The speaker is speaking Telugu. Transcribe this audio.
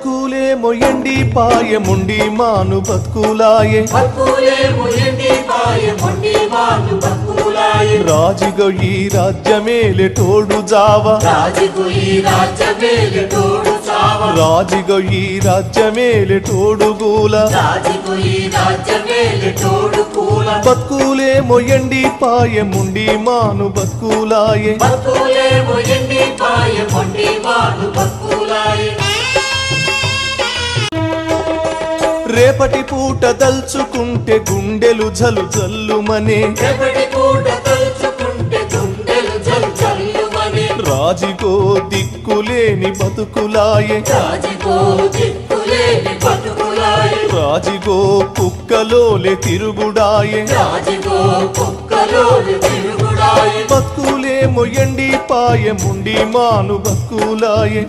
బతుకులే మొయండి పాయముండి మాను బతుకులాయే రాజుగో ఈ రాజ్యమేలే తోడు జావా రాజుగో ఈ రాజ్యమేలే తోడుగూల బతుకులే మొయండి పాయముండి మాను బతుకులాయే రేపటి పూట దల్చుకుంటే గుండెలు జలు జల్లుమనే రాజుగో దిక్కులేని బతుకులాయే రాజుగో కుక్కలోలే తిరుగుడాయే బతుకులే మొయండి పాయముండి మాను బతుకులాయే